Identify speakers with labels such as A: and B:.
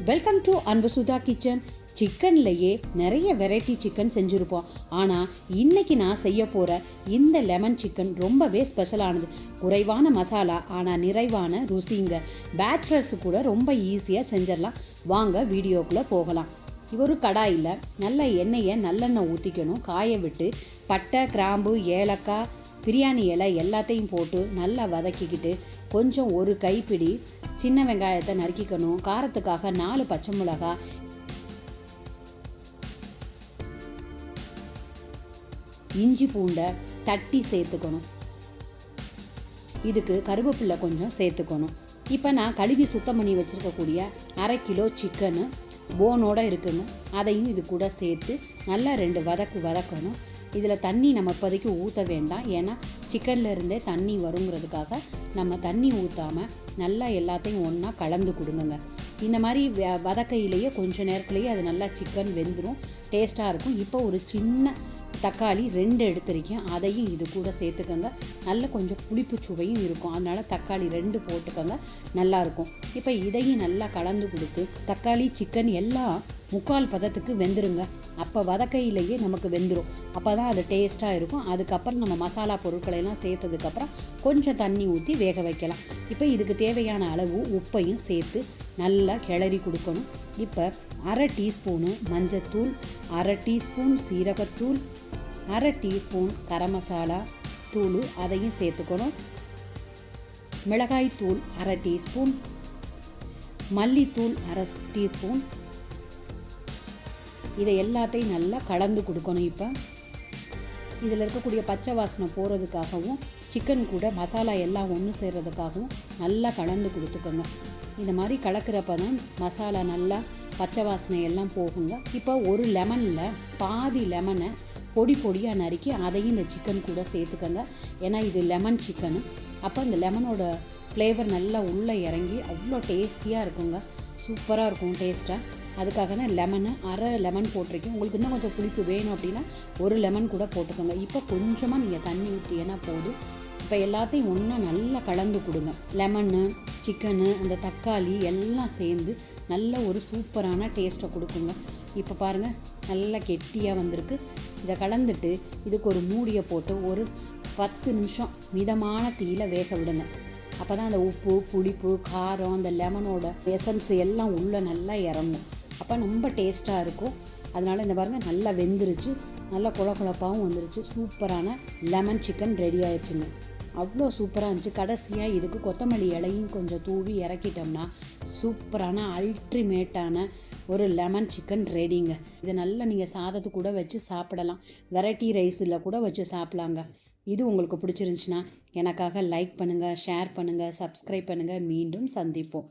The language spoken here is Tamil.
A: வெல்கம் டு அன்பு சுதா கிச்சன். சிக்கன்லையே நிறைய வெரைட்டி சிக்கன் செஞ்சுருப்போம். ஆனால் இன்னைக்கு நான் செய்ய போகிற இந்த லெமன் சிக்கன் ரொம்பவே ஸ்பெஷலானது. குறைவான மசாலா ஆனால் நிறைவான ருசிங்க. பேச்சுலர்ஸு கூட ரொம்ப ஈஸியாக செஞ்சிடலாம். வாங்க வீடியோக்குள்ளே போகலாம். ஒரு கடாயில் நல்ல எண்ணெயை நல்லெண்ணெய் ஊற்றிக்கணும். காய விட்டு பட்டை, கிராம்பு, ஏலக்காய், பிரியாணி இலை எல்லாத்தையும் போட்டு நல்லா வதக்கிக்கிட்டு கொஞ்சம் ஒரு கைப்பிடி சின்ன வெங்காயத்தை நறுக்கிக்கணும். காரத்துக்காக 4 பச்சை மிளகாய், இஞ்சி பூண்டை தட்டி சேர்த்துக்கணும். இதுக்கு கருவேப்பிலை கொஞ்சம் சேர்த்துக்கணும். இப்போ நான் கழுவி சுத்தம் பண்ணி வச்சுருக்கக்கூடிய 1/2 கிலோ சிக்கனு போனோடு இருக்குங்க. அதையும் இது கூட சேர்த்து நல்லா 2 வதக்கணும். இதில் தண்ணி நம்ம இப்போதைக்கு ஊற்ற வேண்டாம். ஏன்னா சிக்கனில் இருந்தே தண்ணி வருங்கிறதுக்காக நம்ம தண்ணி ஊற்றாமல் நல்லா எல்லாத்தையும் ஒன்றா கலந்து கொடுங்க. இந்த மாதிரி வதக்கையிலேயே கொஞ்சம் நேரத்துலேயே அது நல்லா சிக்கன் வெந்துடும், டேஸ்ட்டாக இருக்கும். இப்போ ஒரு சின்ன தக்காளி 2 எடுத்துருக்கேன், அதையும் இது கூட சேர்த்துக்கோங்க. நல்ல கொஞ்சம் புளிப்பு சுவையும் இருக்கும், அதனால் தக்காளி 2 போட்டுக்கோங்க, நல்லாயிருக்கும். இப்போ இதையும் நல்லா கலந்து கொடுத்து தக்காளி சிக்கன் எல்லாம் 3/4 பதத்துக்கு வெந்துருங்க. அப்போ வதக்கையிலேயே நமக்கு வெந்துடும். அப்போ தான் அது டேஸ்ட்டாக இருக்கும். அதுக்கப்புறம் நம்ம மசாலா பொருட்களையெல்லாம் சேர்த்ததுக்கப்புறம் கொஞ்சம் தண்ணி ஊற்றி வேக வைக்கலாம். இப்போ இதுக்கு தேவையான அளவு உப்பையும் சேர்த்து நல்லா கிளறி கொடுக்கணும். இப்போ 1/2 டீஸ்பூனு மஞ்சத்தூள், 1/2 டீஸ்பூன் சீரகத்தூள், 1/2 டீஸ்பூன் கரம் மசாலா தூள் அதையும் சேர்த்துக்கணும். மிளகாய் தூள் 1/2 டீஸ்பூன், மல்லித்தூள் 1/2 டீஸ்பூன். இதை எல்லாத்தையும் நல்லா கலந்து கொடுக்கணும். இப்போ இதில் இருக்கக்கூடிய பச்சை வாசனை போகிறதுக்காகவும் சிக்கன் கூட மசாலா எல்லாம் ஒன்று சேர்கிறதுக்காகவும் நல்லா கலந்து கொடுத்துக்கோங்க. இந்த மாதிரி கலக்கிறப்ப தான் மசாலா நல்லா பச்சை வாசனை எல்லாம் போகுங்க. இப்போ ஒரு லெமனில் பாதி லெமனை பொடியாக நறுக்கி அதையும் இந்த சிக்கன் கூட சேர்த்துக்கோங்க. ஏன்னா இது லெமன் சிக்கனு. அப்போ இந்த லெமனோட ஃப்ளேவர் நல்லா உள்ளே இறங்கி அவ்வளோ டேஸ்டியாக இருக்குங்க. சூப்பராக இருக்கும் டேஸ்ட்டாக. அதுக்காக தான் 1/2 லெமன் போட்டிருக்கேன். உங்களுக்கு இன்னும் கொஞ்சம் புளிப்பு வேணும் அப்படின்னா 1 லெமன் கூட போட்டுக்கோங்க. இப்போ கொஞ்சமாக நீங்கள் தண்ணி ஊற்றினா போதும். இப்போ எல்லாத்தையும் ஒன்றா நல்லா கலந்து கொடுங்க. லெமனு, சிக்கனு, அந்த தக்காளி எல்லாம் சேர்ந்து நல்ல ஒரு சூப்பரான டேஸ்ட்டை கொடுக்குங்க. இப்போ பாருங்கள், நல்லா கெட்டியாக வந்திருக்கு. இதை கலந்துட்டு இதுக்கு ஒரு மூடியை போட்டு ஒரு 10 நிமிஷம் மிதமான தீயில் வேக விடுங்க. அப்போ தான் அந்த உப்பு, புளிப்பு, காரம், அந்த லெமனோட எசன்ஸ் எல்லாம் உள்ளே நல்லா இறங்கும். அப்போ ரொம்ப டேஸ்ட்டாக இருக்கும். அதனால் இந்த பாருங்கள் நல்லா வெந்துருச்சு, நல்லா குழப்பாகவும் வந்துருச்சு. சூப்பரான லெமன் சிக்கன் ரெடி ஆயிடுச்சுங்க. அவ்வளோ சூப்பராக இருந்துச்சு. கடைசியாக இதுக்கு கொத்தமல்லி இலையும் கொஞ்சம் தூவி இறக்கிட்டோம்னா சூப்பரான அல்ட்ரிமேட்டான ஒரு லெமன் சிக்கன் ரெடிங்க. இதை நல்லா நீங்கள் சாதத்து கூட வச்சு சாப்பிடலாம், வெரைட்டி ரைஸில் கூட வச்சு சாப்பிட்லாங்க. இது உங்களுக்கு பிடிச்சிருந்துச்சுன்னா எனக்காக லைக் பண்ணுங்கள், ஷேர் பண்ணுங்கள், சப்ஸ்கிரைப் பண்ணுங்கள். மீண்டும் சந்திப்போம்.